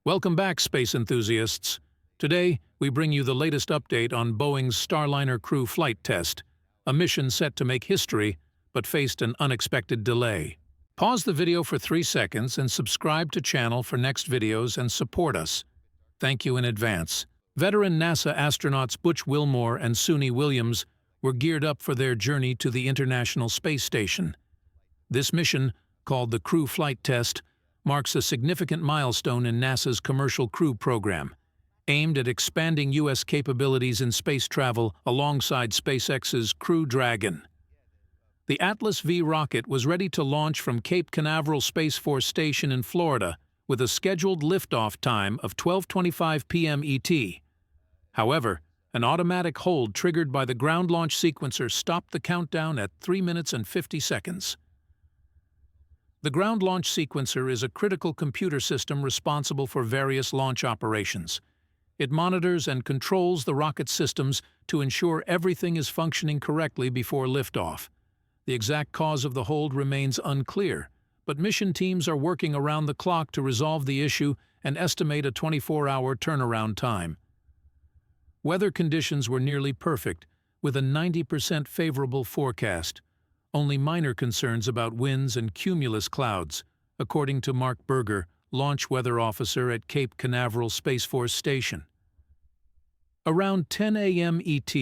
Welcome back, space enthusiasts. Today, we bring you the latest update on Boeing's Starliner crew flight test, a mission set to make history, but faced an unexpected delay. Pause the video for 3 seconds and subscribe to channel for next videos and support us. Thank you in advance. Veteran NASA astronauts Butch Wilmore and Suni Williams were geared up for their journey to the International Space Station. This mission, called the Crew Flight Test, marks a significant milestone in NASA's Commercial Crew Program, aimed at expanding U.S. capabilities in space travel alongside SpaceX's Crew Dragon. The Atlas V rocket was ready to launch from Cape Canaveral Space Force Station in Florida with a scheduled liftoff time of 12:25 p.m. ET. However, an automatic hold triggered by the ground launch sequencer stopped the countdown at 3 minutes and 50 seconds. The ground launch sequencer is a critical computer system responsible for various launch operations. It monitors and controls the rocket systems to ensure everything is functioning correctly before liftoff. The exact cause of the hold remains unclear, but mission teams are working around the clock to resolve the issue and estimate a 24-hour turnaround time. Weather conditions were nearly perfect, with a 90% favorable forecast. Only minor concerns about winds and cumulus clouds, according to Mark Berger, launch weather officer at Cape Canaveral Space Force Station. Around 10 a.m. ET,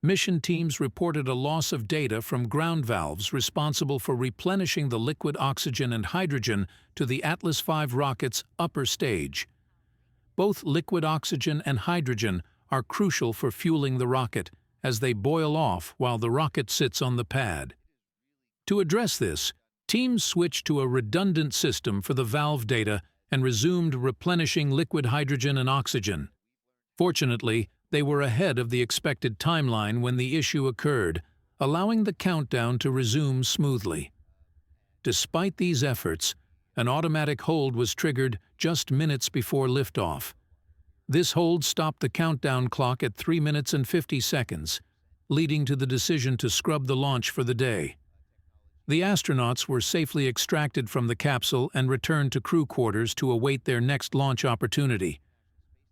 mission teams reported a loss of data from ground valves responsible for replenishing the liquid oxygen and hydrogen to the Atlas V rocket's upper stage. Both liquid oxygen and hydrogen are crucial for fueling the rocket, as they boil off while the rocket sits on the pad. To address this, teams switched to a redundant system for the valve data and resumed replenishing liquid hydrogen and oxygen. Fortunately, they were ahead of the expected timeline when the issue occurred, allowing the countdown to resume smoothly. Despite these efforts, an automatic hold was triggered just minutes before liftoff. This hold stopped the countdown clock at 3 minutes and 50 seconds, leading to the decision to scrub the launch for the day. The astronauts were safely extracted from the capsule and returned to crew quarters to await their next launch opportunity.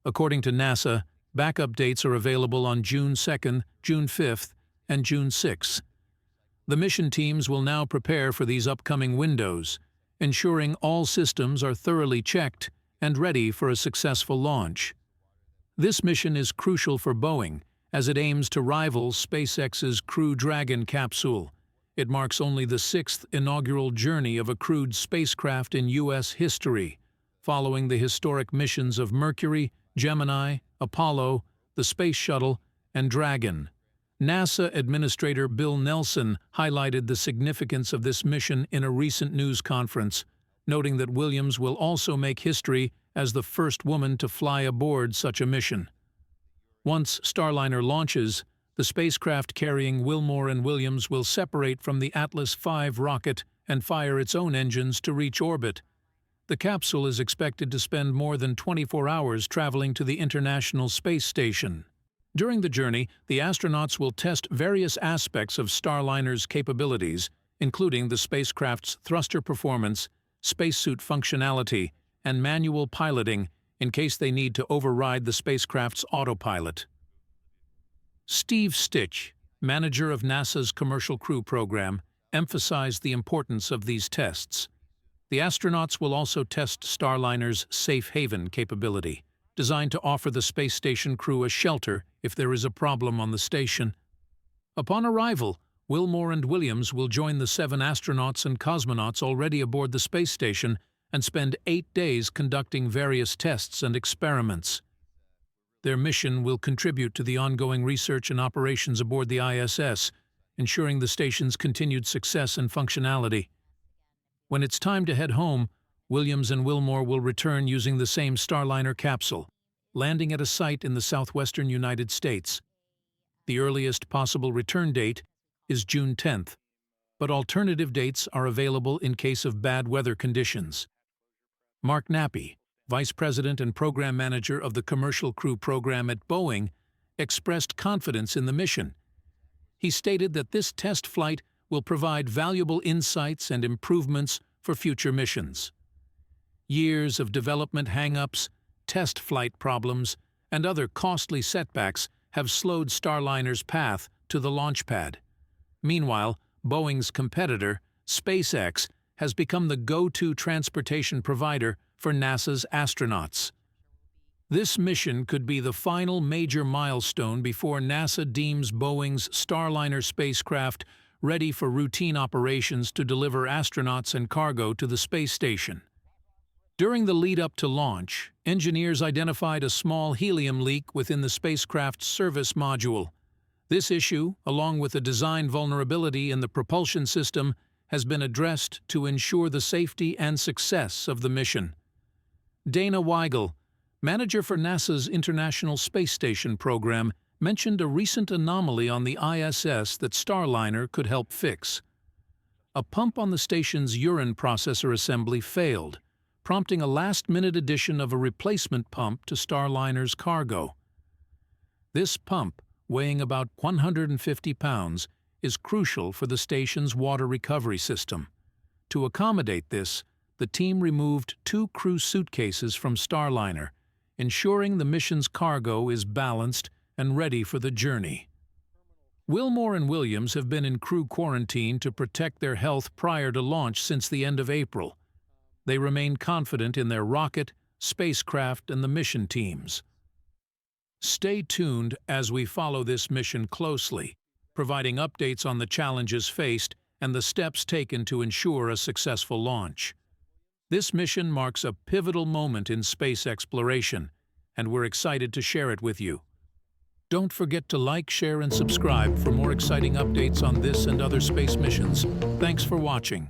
According to NASA, backup dates are available on June 2nd, June 5th, and June 6th. The mission teams will now prepare for these upcoming windows, ensuring all systems are thoroughly checked and ready for a successful launch. This mission is crucial for Boeing, as it aims to rival SpaceX's Crew Dragon capsule. It marks only the 6th inaugural journey of a crewed spacecraft in U.S. history, following the historic missions of Mercury, Gemini, Apollo, the Space Shuttle, and Dragon. NASA Administrator Bill Nelson highlighted the significance of this mission in a recent news conference, noting that Williams will also make history as the first woman to fly aboard such a mission. Once Starliner launches, the spacecraft carrying Wilmore and Williams will separate from the Atlas V rocket and fire its own engines to reach orbit. The capsule is expected to spend more than 24 hours traveling to the International Space Station. During the journey, the astronauts will test various aspects of Starliner's capabilities, including the spacecraft's thruster performance, spacesuit functionality, and manual piloting in case they need to override the spacecraft's autopilot. Steve Stitch, manager of NASA's Commercial Crew Program, emphasized the importance of these tests. The astronauts will also test Starliner's safe haven capability, designed to offer the space station crew a shelter if there is a problem on the station. Upon arrival, Wilmore and Williams will join the 7 astronauts and cosmonauts already aboard the space station and spend 8 days conducting various tests and experiments. Their mission will contribute to the ongoing research and operations aboard the ISS, ensuring the station's continued success and functionality. When it's time to head home, Williams and Wilmore will return using the same Starliner capsule, landing at a site in the southwestern United States. The earliest possible return date is June 10th, but alternative dates are available in case of bad weather conditions. Mark Nappy, Vice President and Program Manager of the Commercial Crew Program at Boeing, expressed confidence in the mission. He stated that this test flight will provide valuable insights and improvements for future missions. Years of development hang-ups test flight problems, and other costly setbacks have slowed Starliner's path to the launch pad. Meanwhile, Boeing's competitor, SpaceX, has become the go-to transportation provider for NASA's astronauts. This mission could be the final major milestone before NASA deems Boeing's Starliner spacecraft ready for routine operations to deliver astronauts and cargo to the space station. During the lead-up to launch, engineers identified a small helium leak within the spacecraft's service module. This issue, along with a design vulnerability in the propulsion system, has been addressed to ensure the safety and success of the mission. Dana Weigel, manager for NASA's International Space Station program, mentioned a recent anomaly on the ISS that Starliner could help fix. A pump on the station's urine processor assembly failed, prompting a last-minute addition of a replacement pump to Starliner's cargo. This pump, weighing about 150 pounds, is crucial for the station's water recovery system. To accommodate this, the team removed 2 crew suitcases from Starliner, ensuring the mission's cargo is balanced and ready for the journey. Wilmore and Williams have been in crew quarantine to protect their health prior to launch since the end of April. They remain confident in their rocket, spacecraft, and the mission teams. Stay tuned as we follow this mission closely, providing updates on the challenges faced and the steps taken to ensure a successful launch. This mission marks a pivotal moment in space exploration, and we're excited to share it with you. Don't forget to like, share, and subscribe for more exciting updates on this and other space missions. Thanks for watching.